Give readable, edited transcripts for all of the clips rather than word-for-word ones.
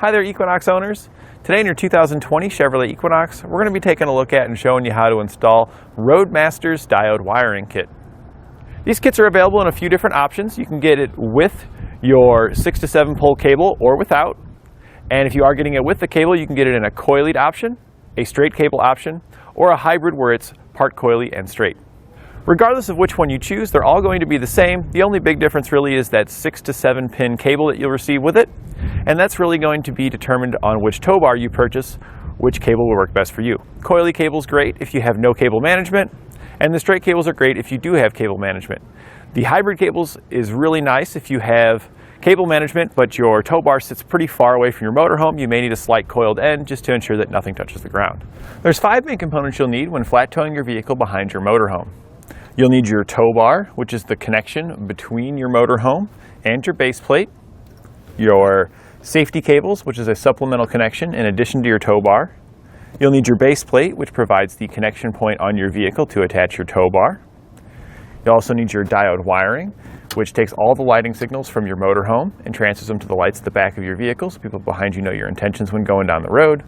Hi there, Equinox owners. Today in your 2020 Chevrolet Equinox, we're going to be taking a look at and showing you how to install Roadmaster's Diode wiring kit. These kits are available in a few different options. You can get it with your 6 to 7 pole cable or without. And if you are getting it with the cable, you can get it in a coilied option, a straight cable option, or a hybrid where it's part coily and straight. Regardless of which one you choose, they're all going to be the same. The only big difference really is that 6 to 7 pin cable that you'll receive with it. And that's really going to be determined on which tow bar you purchase, which cable will work best for you. Coily cable's great if you have no cable management, and the straight cables are great if you do have cable management. The hybrid cables is really nice if you have cable management, but your tow bar sits pretty far away from your motorhome. You may need a slight coiled end just to ensure that nothing touches the ground. There's 5 main components you'll need when flat towing your vehicle behind your motorhome. You'll need your tow bar, which is the connection between your motorhome and your base plate. Your safety cables, which is a supplemental connection in addition to your tow bar. You'll need your base plate, which provides the connection point on your vehicle to attach your tow bar. You'll also need your diode wiring, which takes all the lighting signals from your motorhome and transfers them to the lights at the back of your vehicle so people behind you know your intentions when going down the road.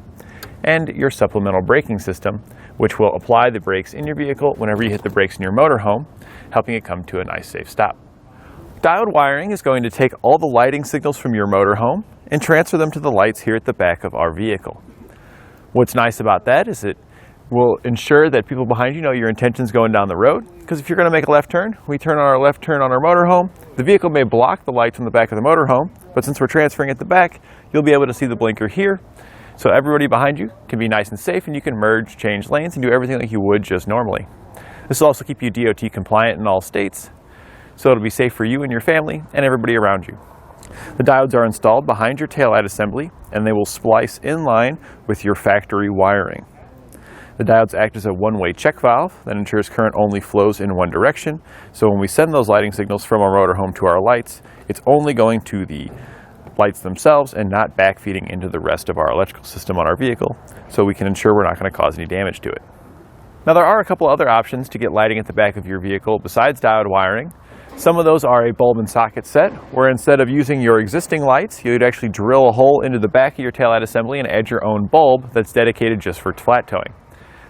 And your supplemental braking system, which will apply the brakes in your vehicle whenever you hit the brakes in your motorhome, helping it come to a nice safe stop. Diode wiring is going to take all the lighting signals from your motorhome and transfer them to the lights here at the back of our vehicle. What's nice about that is it will ensure that people behind you know your intentions going down the road, because if you're going to make a left turn, we turn on our left turn on our motorhome, the vehicle may block the lights on the back of the motorhome, but since we're transferring at the back, you'll be able to see the blinker here, so everybody behind you can be nice and safe and you can merge, change lanes, and do everything like you would just normally. This will also keep you DOT compliant in all states, so it'll be safe for you and your family and everybody around you. The diodes are installed behind your taillight assembly and they will splice in line with your factory wiring. The diodes act as a one-way check valve that ensures current only flows in one direction, so when we send those lighting signals from our motorhome to our lights, it's only going to the lights themselves and not backfeeding into the rest of our electrical system on our vehicle, so we can ensure we're not going to cause any damage to it. Now there are a couple other options to get lighting at the back of your vehicle besides diode wiring. Some of those are a bulb and socket set, where instead of using your existing lights, you'd actually drill a hole into the back of your taillight assembly and add your own bulb that's dedicated just for flat towing.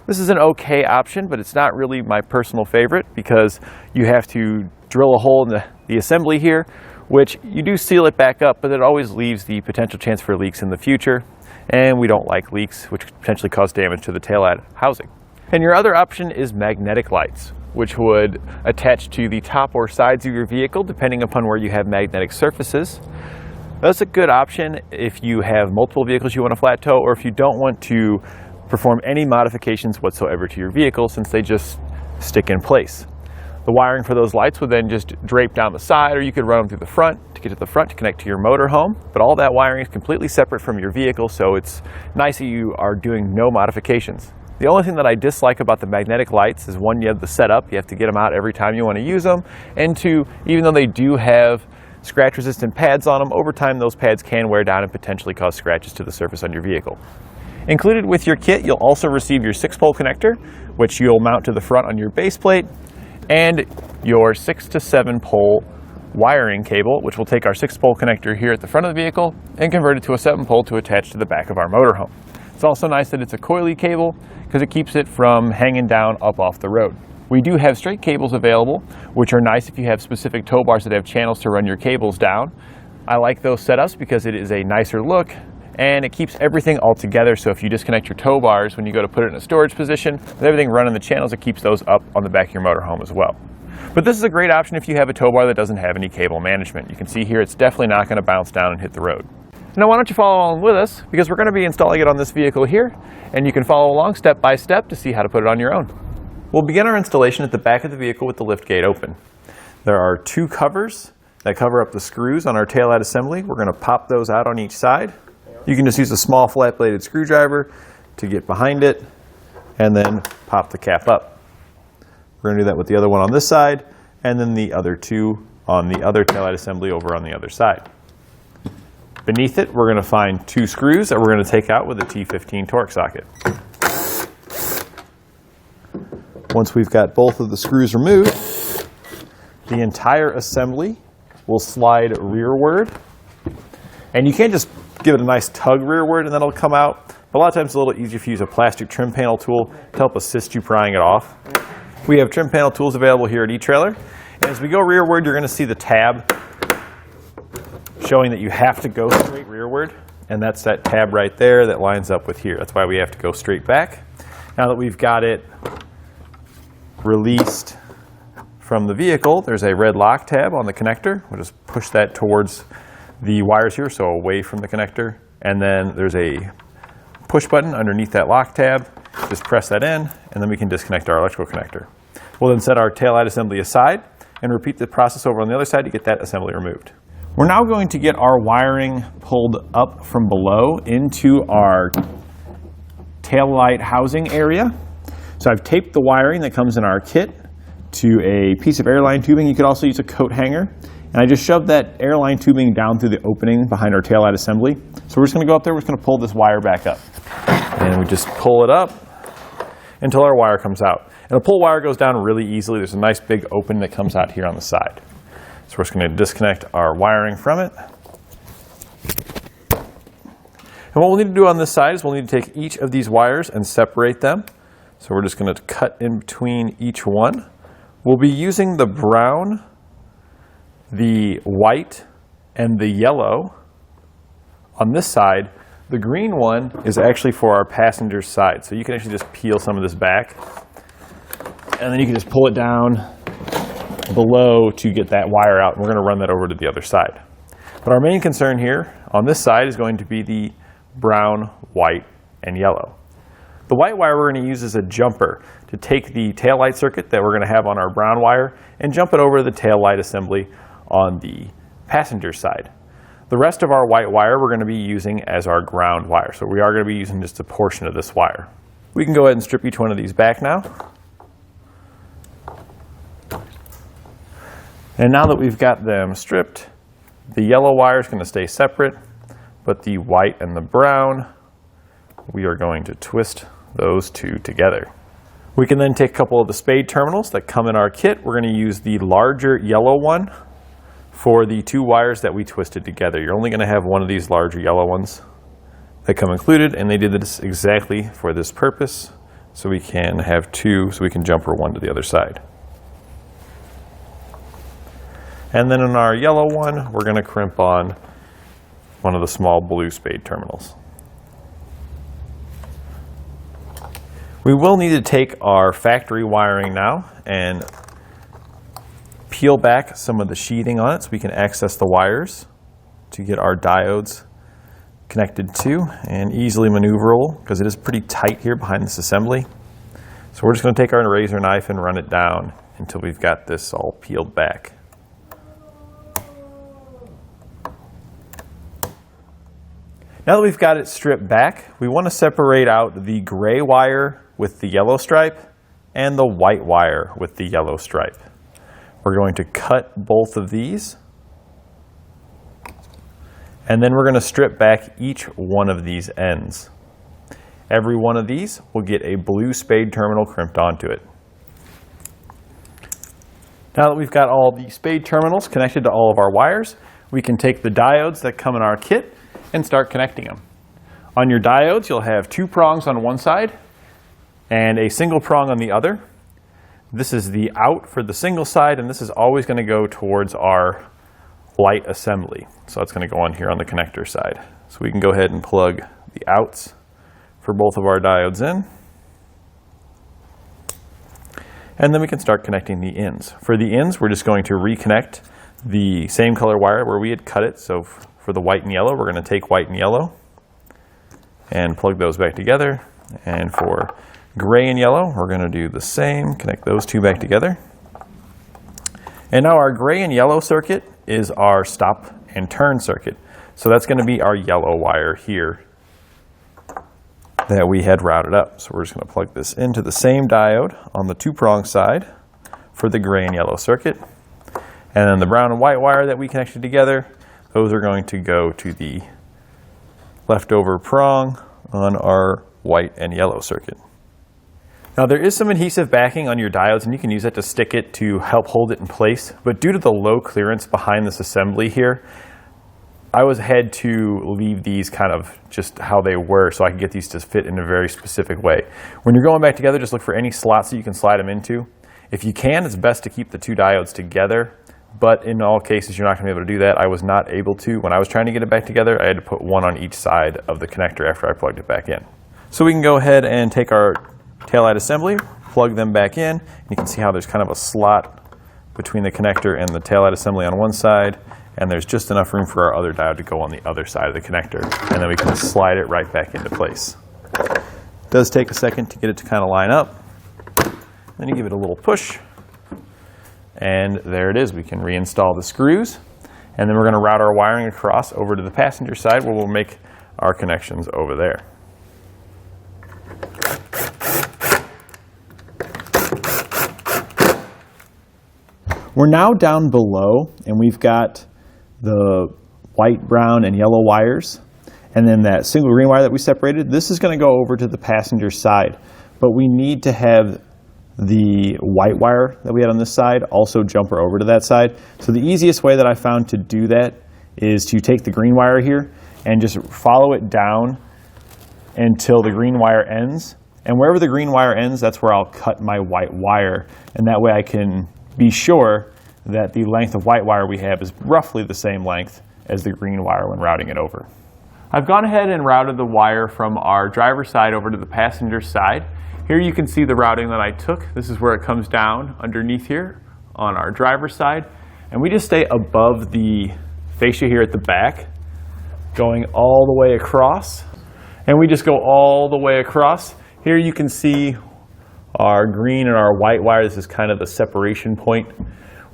This is an okay option, but it's not really my personal favorite because you have to drill a hole in the assembly here, which you do seal it back up, but it always leaves the potential chance for leaks in the future, and we don't like leaks, which could potentially cause damage to the taillight housing. And your other option is magnetic lights, which would attach to the top or sides of your vehicle depending upon where you have magnetic surfaces. That's a good option if you have multiple vehicles you want to flat tow, or if you don't want to perform any modifications whatsoever to your vehicle, since they just stick in place. The wiring for those lights would then just drape down the side, or you could run them through the front to get to the front to connect to your motorhome. But all that wiring is completely separate from your vehicle, so it's nice that you are doing no modifications. The only thing that I dislike about the magnetic lights is, one, you have the setup, you have to get them out every time you want to use them, and two, even though they do have scratch resistant pads on them, over time those pads can wear down and potentially cause scratches to the surface on your vehicle. Included with your kit, you'll also receive your 6-pole connector, which you'll mount to the front on your base plate, and your 6 to 7 pole wiring cable, which will take our 6-pole connector here at the front of the vehicle and convert it to a 7-pole to attach to the back of our motorhome. It's also nice that it's a coily cable because it keeps it from hanging down up off the road. We do have straight cables available, which are nice if you have specific tow bars that have channels to run your cables down. I like those setups because it is a nicer look and it keeps everything all together, so if you disconnect your tow bars when you go to put it in a storage position, with everything running the channels, it keeps those up on the back of your motorhome as well. But this is a great option if you have a tow bar that doesn't have any cable management. You can see here it's definitely not going to bounce down and hit the road. Now why don't you follow along with us, because we're going to be installing it on this vehicle here, and you can follow along step by step to see how to put it on your own. We'll begin our installation at the back of the vehicle with the lift gate open. There are 2 covers that cover up the screws on our taillight assembly. We're going to pop those out on each side. You can just use a small flat-bladed screwdriver to get behind it and then pop the cap up. We're going to do that with the other one on this side, and then the other 2 on the other taillight assembly over on the other side. Beneath it, we're going to find 2 screws that we're going to take out with a T15 torque socket. Once we've got both of the screws removed, the entire assembly will slide rearward. And you can't just give it a nice tug rearward and then it'll come out. But a lot of times it's a little easier if you use a plastic trim panel tool to help assist you prying it off. We have trim panel tools available here at eTrailer. And as we go rearward, you're going to see the tab showing that you have to go straight rearward. And that's that tab right there that lines up with here. That's why we have to go straight back. Now that we've got it released from the vehicle, there's a red lock tab on the connector. We'll just push that towards the wires here, so away from the connector. And then there's a push button underneath that lock tab. Just press that in, and then we can disconnect our electrical connector. We'll then set our taillight assembly aside and repeat the process over on the other side to get that assembly removed. We're now going to get our wiring pulled up from below into our taillight housing area. So I've taped the wiring that comes in our kit to a piece of airline tubing. You could also use a coat hanger. And I just shoved that airline tubing down through the opening behind our taillight assembly. So we're just going to go up there, we're just going to pull this wire back up. And we just pull it up until our wire comes out. And a pull wire goes down really easily. There's a nice big opening that comes out here on the side. So we're just going to disconnect our wiring from it. And what we'll need to do on this side is we'll need to take each of these wires and separate them. So we're just going to cut in between each one. We'll be using the brown, the white, and the yellow on this side. The green one is actually for our passenger side. So you can actually just peel some of this back, and then you can just pull it down below to get that wire out. And we're going to run that over to the other side. But our main concern here on this side is going to be the brown, white, and yellow. The white wire we're going to use as a jumper to take the taillight circuit that we're going to have on our brown wire and jump it over to the taillight assembly on the passenger side. The rest of our white wire we're going to be using as our ground wire. So we are going to be using just a portion of this wire. We can go ahead and strip each one of these back now. And now that we've got them stripped, the yellow wire is going to stay separate, but the white and the brown, we are going to twist those two together. We can then take a couple of the spade terminals that come in our kit. We're going to use the larger yellow one for the two wires that we twisted together. You're only going to have one of these larger yellow ones that come included, and they did this exactly for this purpose, so we can have two, so we can jumper one to the other side. And then in our yellow one, we're going to crimp on one of the small blue spade terminals. We will need to take our factory wiring now and peel back some of the sheathing on it so we can access the wires to get our diodes connected to and easily maneuverable because it is pretty tight here behind this assembly. So we're just going to take our razor knife and run it down until we've got this all peeled back. Now that we've got it stripped back, we want to separate out the gray wire with the yellow stripe and the white wire with the yellow stripe. We're going to cut both of these, and then we're going to strip back each one of these ends. Every one of these will get a blue spade terminal crimped onto it. Now that we've got all the spade terminals connected to all of our wires, we can take the diodes that come in our kit and start connecting them. On your diodes, you'll have two prongs on one side and a single prong on the other. This is the out for the single side, and this is always going to go towards our light assembly. So it's going to go on here on the connector side. So we can go ahead and plug the outs for both of our diodes in. And then we can start connecting the ins. For the ins, we're just going to reconnect the same color wire where we had cut it. So for the white and yellow, we're going to take white and yellow and plug those back together. And for gray and yellow, we're going to do the same, connect those two back together. And now our gray and yellow circuit is our stop and turn circuit. So that's going to be our yellow wire here that we had routed up. So we're just going to plug this into the same diode on the two-prong side for the gray and yellow circuit. And then the brown and white wire that we connected together, those are going to go to the leftover prong on our white and yellow circuit. Now there is some adhesive backing on your diodes, and you can use that to stick it to help hold it in place. But due to the low clearance behind this assembly here, I had to leave these kind of just how they were so I could get these to fit in a very specific way. When you're going back together, just look for any slots that you can slide them into. If you can, it's best to keep the two diodes together, but in all cases you're not going to be able to do that. I was not able to. When I was trying to get it back together, I had to put one on each side of the connector after I plugged it back in. So we can go ahead and take our taillight assembly, plug them back in. You can see how there's kind of a slot between the connector and the taillight assembly on one side, and there's just enough room for our other diode to go on the other side of the connector, and then we can slide it right back into place. It does take a second to get it to kind of line up. Then you give it a little push, and there it is. We can reinstall the screws, and then we're going to route our wiring across over to the passenger side where we'll make our connections over there. We're now down below, and we've got the white, brown, and yellow wires, and then that single green wire that we separated. This is going to go over to the passenger side, but we need to have the white wire that we had on this side also jumper over to that side. So the easiest way that I found to do that is to take the green wire here and just follow it down until the green wire ends, and wherever the green wire ends, that's where I'll cut my white wire, and that way I can be sure that the length of white wire we have is roughly the same length as the green wire when routing it over. I've gone ahead and routed the wire from our driver's side over to the passenger side. Here you can see the routing that I took. This is where it comes down underneath here on our driver's side, and we just stay above the fascia here at the back, going all the way across, and we just go all the way across. Here you can see our green and our white wire. This is kind of the separation point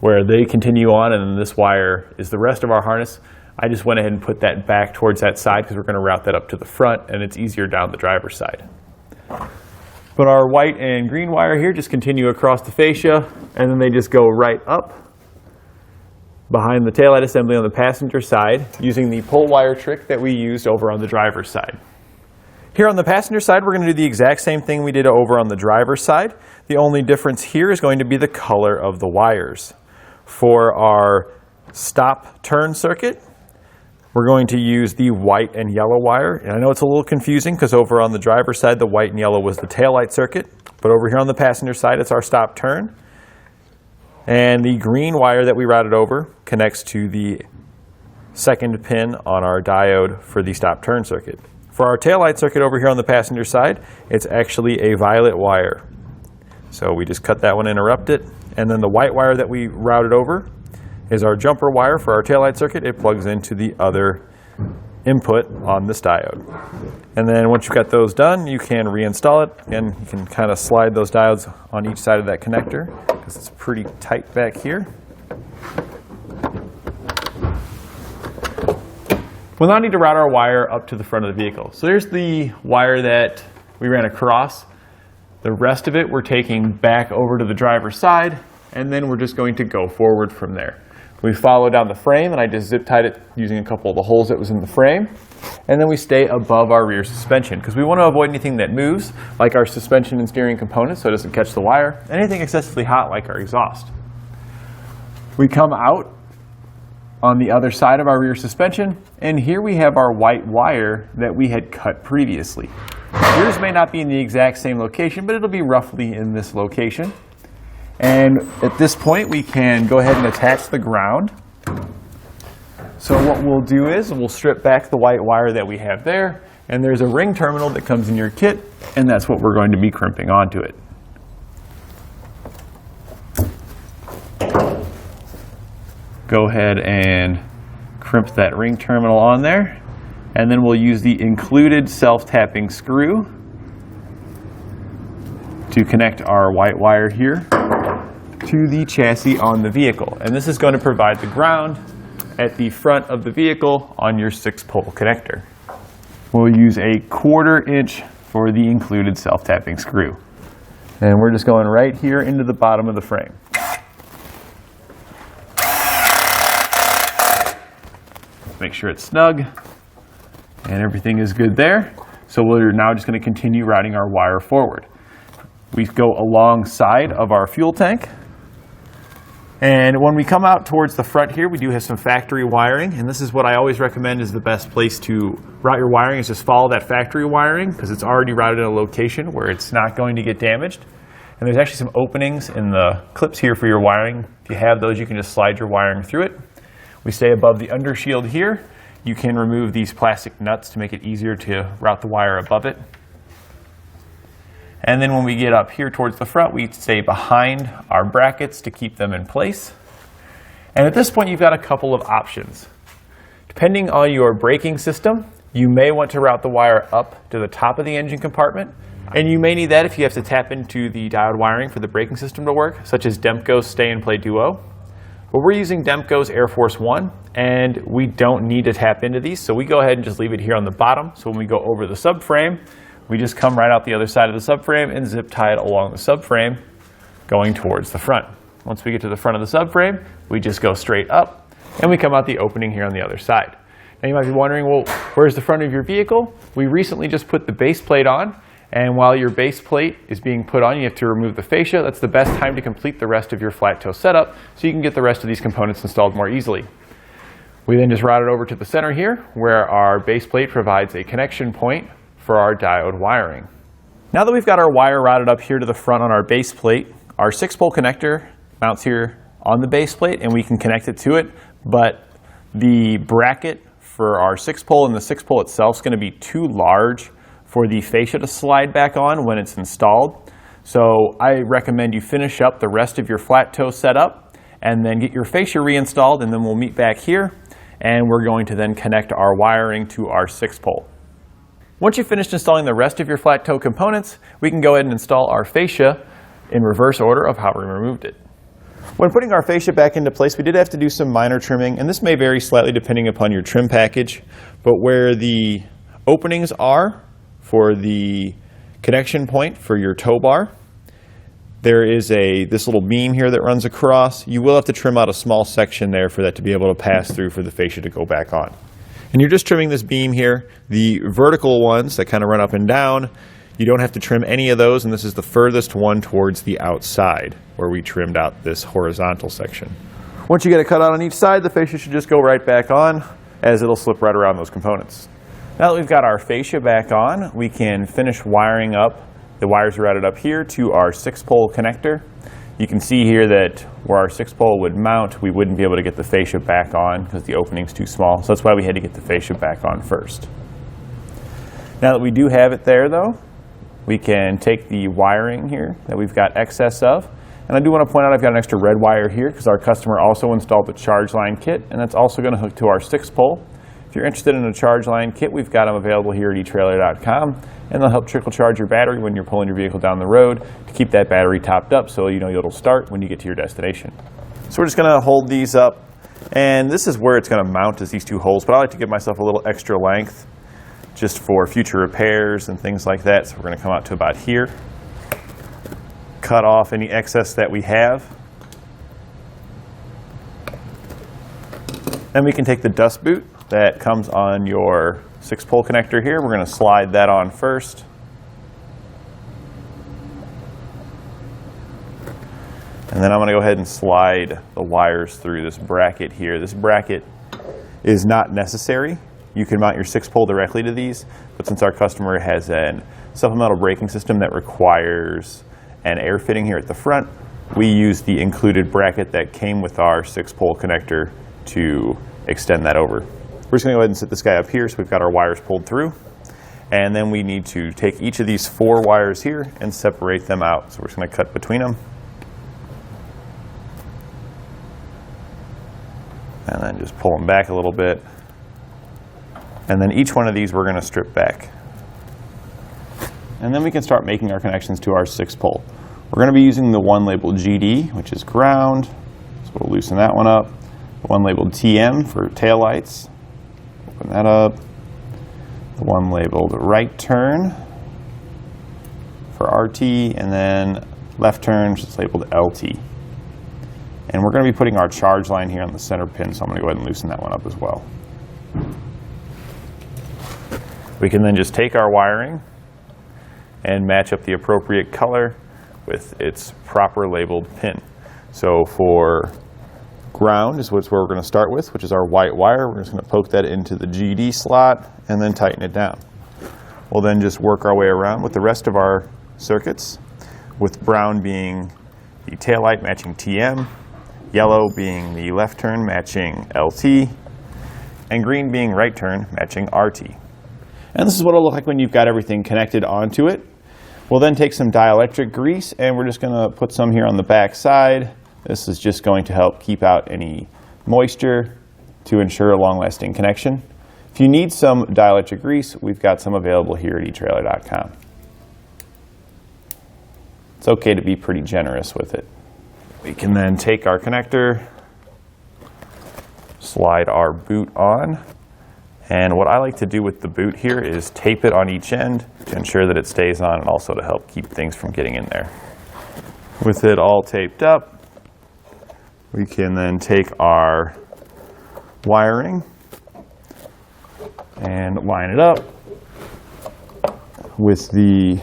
where they continue on, and then this wire is the rest of our harness. I just went ahead and put that back towards that side because we're going to route that up to the front, and it's easier down the driver's side. But our white and green wire here just continue across the fascia, and then they just go right up behind the taillight assembly on the passenger side using the pull wire trick that we used over on the driver's side. Here on the passenger side, we're going to do the exact same thing we did over on the driver's side. The only difference here is going to be the color of the wires. For our stop turn circuit, we're going to use the white and yellow wire. And I know it's a little confusing because over on the driver's side, the white and yellow was the taillight circuit. But over here on the passenger side, it's our stop turn. And the green wire that we routed over connects to the second pin on our diode for the stop turn circuit. For our taillight circuit over here on the passenger side, it's actually a violet wire. So we just cut that one, interrupt it, and then the white wire that we routed over is our jumper wire for our taillight circuit. It plugs into the other input on this diode. And then once you've got those done, you can reinstall it, and you can kind of slide those diodes on each side of that connector because it's pretty tight back here. We'll now need to route our wire up to the front of the vehicle. So there's the wire that we ran across. The rest of it we're taking back over to the driver's side, and then we're just going to go forward from there. We follow down the frame, and I just zip tied it using a couple of the holes that was in the frame. And then we stay above our rear suspension because we want to avoid anything that moves, like our suspension and steering components, so it doesn't catch the wire, anything excessively hot like our exhaust. We come out on the other side of our rear suspension, and here we have our white wire that we had cut previously. Yours may not be in the exact same location, but it'll be roughly in this location. And at this point, we can go ahead and attach the ground. So what we'll do is we'll strip back the white wire that we have there, and there's a ring terminal that comes in your kit, and that's what we're going to be crimping onto it. Go ahead and crimp that ring terminal on there, and then we'll use the included self-tapping screw to connect our white wire here to the chassis on the vehicle. And this is going to provide the ground at the front of the vehicle on your 6-pole connector. We'll use a 1/4 inch for the included self-tapping screw. And we're just going right here into the bottom of the frame. Make sure it's snug and everything is good there. So we're now just going to continue routing our wire forward. We go alongside of our fuel tank, And when we come out towards the front here, we do have some factory wiring, and this is what I always recommend is the best place to route your wiring, is just follow that factory wiring because it's already routed in a location where it's not going to get damaged. And there's actually some openings in the clips here for your wiring. If you have those, you can just slide your wiring through it. We stay above the undershield here. You can remove these plastic nuts to make it easier to route the wire above it. And then when we get up here towards the front, we stay behind our brackets to keep them in place. And at this point, you've got a couple of options. Depending on your braking system, you may want to route the wire up to the top of the engine compartment. And you may need that if you have to tap into the diode wiring for the braking system to work, such as Demco's Stay and Play Duo. But we're using Demco's Air Force One, and we don't need to tap into these, so we go ahead and just leave it here on the bottom. So when we go over the subframe, we just come right out the other side of the subframe and zip tie it along the subframe going towards the front. Once we get to the front of the subframe, we just go straight up and we come out the opening here on the other side. Now you might be wondering, well, where's the front of your vehicle? We recently just put the base plate on, and while your base plate is being put on, you have to remove the fascia. That's the best time to complete the rest of your flat toe setup so you can get the rest of these components installed more easily. We then just route it over to the center here where our base plate provides a connection point for our diode wiring. Now that we've got our wire routed up here to the front on our base plate, our 6-pole connector mounts here on the base plate and we can connect it to it, but the bracket for our 6-pole and the 6-pole itself is going to be too large for the fascia to slide back on when it's installed. So I recommend you finish up the rest of your flat toe setup and then get your fascia reinstalled, and then we'll meet back here and we're going to then connect our wiring to our 6-pole. Once you've finished installing the rest of your flat toe components, we can go ahead and install our fascia in reverse order of how we removed it. When putting our fascia back into place, we did have to do some minor trimming, and this may vary slightly depending upon your trim package, but where the openings are for the connection point for your tow bar, there is this little beam here that runs across. You will have to trim out a small section there for that to be able to pass through for the fascia to go back on. And you're just trimming this beam here. The vertical ones that kind of run up and down, you don't have to trim any of those, and this is the furthest one towards the outside where we trimmed out this horizontal section. Once you get it cut out on each side, the fascia should just go right back on as it'll slip right around those components. Now that we've got our fascia back on, we can finish wiring up the wires routed up here to our 6-pole connector. You can see here that where our 6-pole would mount, we wouldn't be able to get the fascia back on because the opening's too small. So that's why we had to get the fascia back on first. Now that we do have it there though, we can take the wiring here that we've got excess of. And I do want to point out I've got an extra red wire here because our customer also installed the charge line kit, and that's also going to hook to our 6-pole. If you're interested in a charge line kit, we've got them available here at eTrailer.com, and they'll help trickle charge your battery when you're pulling your vehicle down the road to keep that battery topped up so you know it'll start when you get to your destination. So we're just going to hold these up, and this is where it's going to mount, is these two holes, but I like to give myself a little extra length just for future repairs and things like that. So we're going to come out to about here, cut off any excess that we have. Then we can take the dust boot that comes on your 6-pole connector here. We're going to slide that on first. And then I'm going to go ahead and slide the wires through this bracket here. This bracket is not necessary. You can mount your 6-pole directly to these, but since our customer has a supplemental braking system that requires an air fitting here at the front, we use the included bracket that came with our 6-pole connector to extend that over. We're just going to go ahead and set this guy up here so we've got our wires pulled through. And then we need to take each of these 4 wires here and separate them out. So we're just going to cut between them. And then just pull them back a little bit. And then each one of these we're going to strip back. And then we can start making our connections to our 6-pole. We're going to be using the one labeled GD, which is ground. So we'll loosen that one up. The one labeled TM for taillights. Open that up. The one labeled right turn for RT, and then left turn, which is labeled LT. And we're going to be putting our charge line here on the center pin, so I'm going to go ahead and loosen that one up as well. We can then just take our wiring and match up the appropriate color with its proper labeled pin. So for Ground is where we're going to start with, which is our white wire. We're just going to poke that into the GD slot and then tighten it down. We'll then just work our way around with the rest of our circuits, with brown being the taillight matching TM, yellow being the left turn matching LT, and green being right turn matching RT. And this is what it'll look like when you've got everything connected onto it. We'll then take some dielectric grease and we're just going to put some here on the back side. This is just going to help keep out any moisture to ensure a long-lasting connection. If you need some dielectric grease, we've got some available here at eTrailer.com. It's okay to be pretty generous with it. We can then take our connector, slide our boot on, and what I like to do with the boot here is tape it on each end to ensure that it stays on and also to help keep things from getting in there. With it all taped up, we can then take our wiring and line it up with the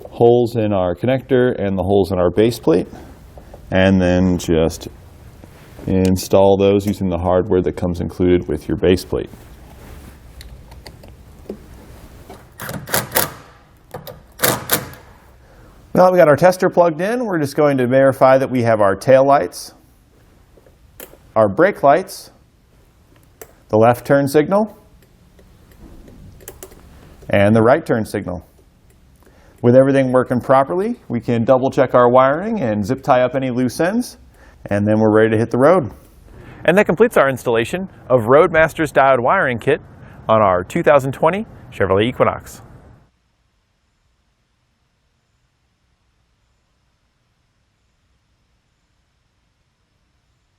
holes in our connector and the holes in our base plate, and then just install those using the hardware that comes included with your base plate. Now that we got our tester plugged in, we're just going to verify that we have our tail lights, our brake lights, the left turn signal, and the right turn signal. With everything working properly, we can double check our wiring and zip tie up any loose ends, and then we're ready to hit the road. And that completes our installation of Roadmaster's Diode wiring kit on our 2020 Chevrolet Equinox.